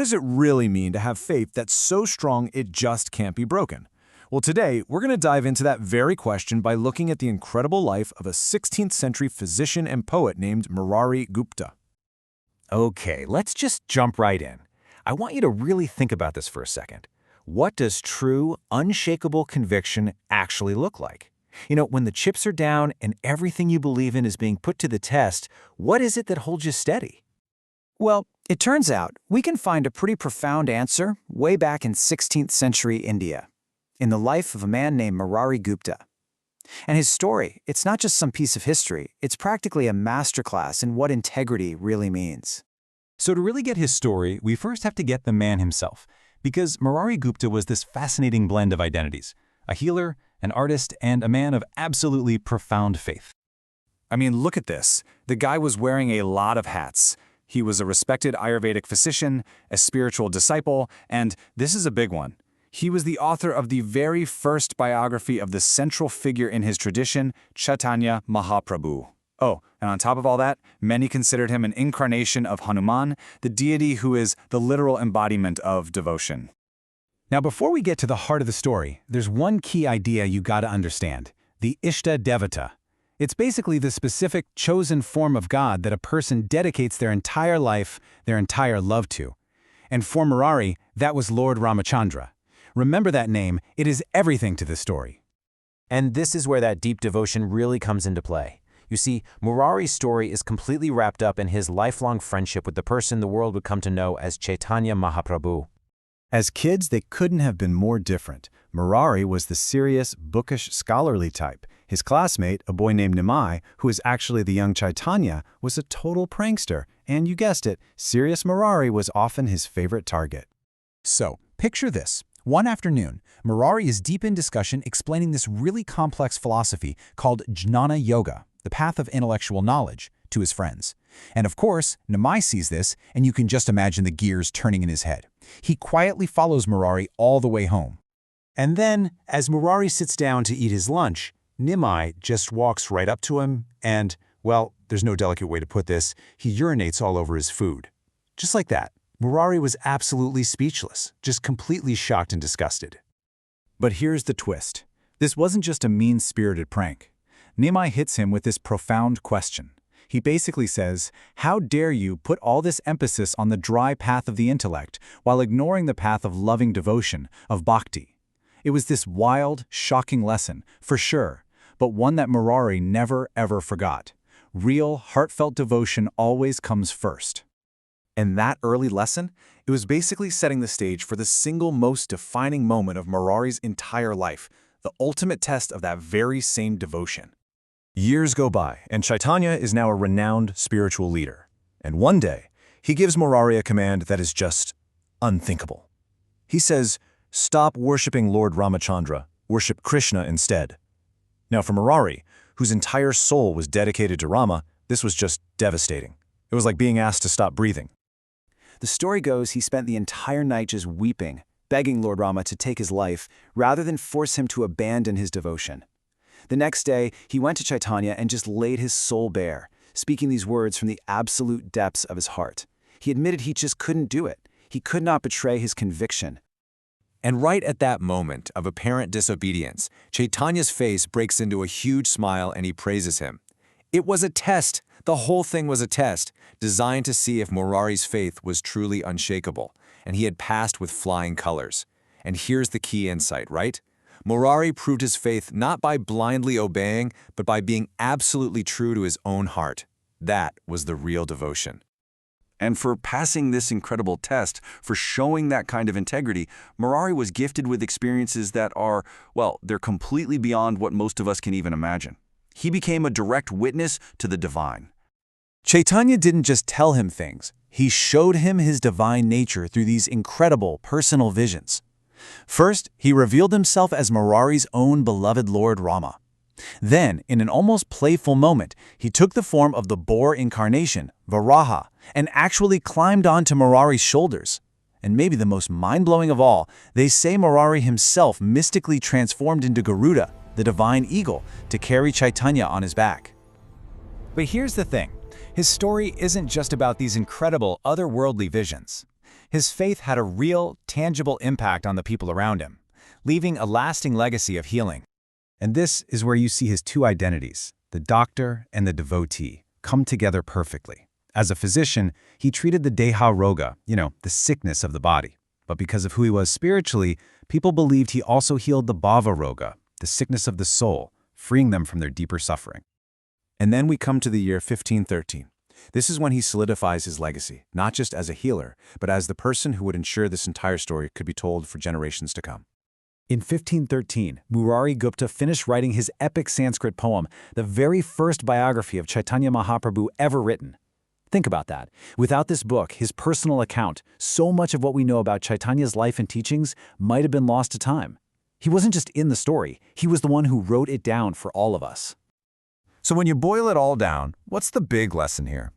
what does it really mean to have faith that's so strong it just can't be broken? Well, today, we're going to dive into that very question by looking at the incredible life of a 16th century physician and poet named Murāri Gupta. Okay, let's just jump right in. I want you to really think about this for a second. What does true, unshakable conviction actually look like? When the chips are down and everything you believe in is being put to the test, what is it that holds you steady? Well, it turns out we can find a pretty profound answer way back in 16th century India, in the life of a man named Murāri Gupta. And his story, it's not just some piece of history, it's practically a masterclass in what integrity really means. So to really get his story, we first have to get the man himself, because Murāri Gupta was this fascinating blend of identities: a healer, an artist, and a man of absolutely profound faith. I mean, look at this. The guy was wearing a lot of hats. He was a respected Ayurvedic physician, a spiritual disciple, and this is a big one. He was the author of the very first biography of the central figure in his tradition, Chaitanya Mahāprabhu. Oh, and on top of all that, many considered him an incarnation of Hanumān, the deity who is the literal embodiment of devotion. Now, before we get to the heart of the story, there's one key idea you gotta understand: the Ishta Devata. It's basically the specific, chosen form of God that a person dedicates their entire life, their entire love to. And for Murāri, that was Lord Rāmacandra. Remember that name, it is everything to the story. And this is where that deep devotion really comes into play. You see, Murāri's story is completely wrapped up in his lifelong friendship with the person the world would come to know as Chaitanya Mahāprabhu. As kids, they couldn't have been more different. Murāri was the serious, bookish, scholarly type. His classmate, a boy named Nimai, who is actually the young Chaitanya, was a total prankster. And you guessed it, serious Murāri was often his favorite target. So, picture this. One afternoon, Murāri is deep in discussion explaining this really complex philosophy called Jnana Yoga, the path of intellectual knowledge, to his friends. And of course, Nimai sees this, and you can just imagine the gears turning in his head. He quietly follows Murāri all the way home. And then, as Murāri sits down to eat his lunch, Nimai just walks right up to him and, well, there's no delicate way to put this, he urinates all over his food. Just like that. Murāri was absolutely speechless, just completely shocked and disgusted. But here's the twist. This wasn't just a mean-spirited prank. Nimai hits him with this profound question. He basically says, how dare you put all this emphasis on the dry path of the intellect while ignoring the path of loving devotion, of bhakti? It was this wild, shocking lesson, for sure, but one that Murāri never ever forgot. Real, heartfelt devotion always comes first. And that early lesson, it was basically setting the stage for the single most defining moment of Murāri's entire life, the ultimate test of that very same devotion. Years go by, and Chaitanya is now a renowned spiritual leader. And one day, he gives Murāri a command that is just unthinkable. He says, stop worshipping Lord Rāmacandra, worship Krishna instead. Now for Murāri, whose entire soul was dedicated to Rama, this was just devastating. It was like being asked to stop breathing. The story goes he spent the entire night just weeping, begging Lord Rāma to take his life, rather than force him to abandon his devotion. The next day, he went to Chaitanya and just laid his soul bare, speaking these words from the absolute depths of his heart. He admitted he just couldn't do it. He could not betray his conviction. And right at that moment of apparent disobedience, Chaitanya's face breaks into a huge smile and he praises him. It was a test. The whole thing was a test, designed to see if Murāri's faith was truly unshakable, and he had passed with flying colors. And here's the key insight, right? Murāri proved his faith not by blindly obeying, but by being absolutely true to his own heart. That was the real devotion. And for passing this incredible test, for showing that kind of integrity, Murāri was gifted with experiences that are, well, they're completely beyond what most of us can even imagine. He became a direct witness to the divine. Chaitanya didn't just tell him things. He showed him his divine nature through these incredible personal visions. First, he revealed himself as Murāri's own beloved Lord Rāma. Then, in an almost playful moment, he took the form of the boar incarnation, Varaha, and actually climbed onto Murāri's shoulders. And maybe the most mind-blowing of all, they say Murāri himself mystically transformed into Garuda, the divine eagle, to carry Chaitanya on his back. But here's the thing. His story isn't just about these incredible otherworldly visions. His faith had a real, tangible impact on the people around him, leaving a lasting legacy of healing. And this is where you see his two identities, the doctor and the devotee, come together perfectly. As a physician, he treated the deha roga, the sickness of the body. But because of who he was spiritually, people believed he also healed the bhava roga, the sickness of the soul, freeing them from their deeper suffering. And then we come to the year 1513. This is when he solidifies his legacy, not just as a healer, but as the person who would ensure this entire story could be told for generations to come. In 1513, Murāri Gupta finished writing his epic Sanskrit poem, the very first biography of Chaitanya Mahāprabhu ever written. Think about that. Without this book, his personal account, so much of what we know about Chaitanya's life and teachings might have been lost to time. He wasn't just in the story, he was the one who wrote it down for all of us. So when you boil it all down, what's the big lesson here?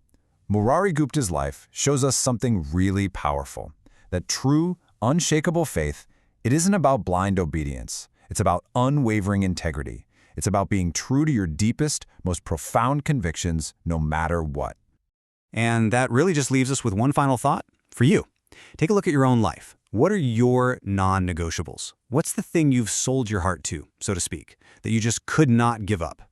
Murāri Gupta's life shows us something really powerful, that true, unshakable faith, it isn't about blind obedience. It's about unwavering integrity. It's about being true to your deepest, most profound convictions, no matter what. And that really just leaves us with one final thought for you. Take a look at your own life. What are your non-negotiables? What's the thing you've sold your heart to, so to speak, that you just could not give up?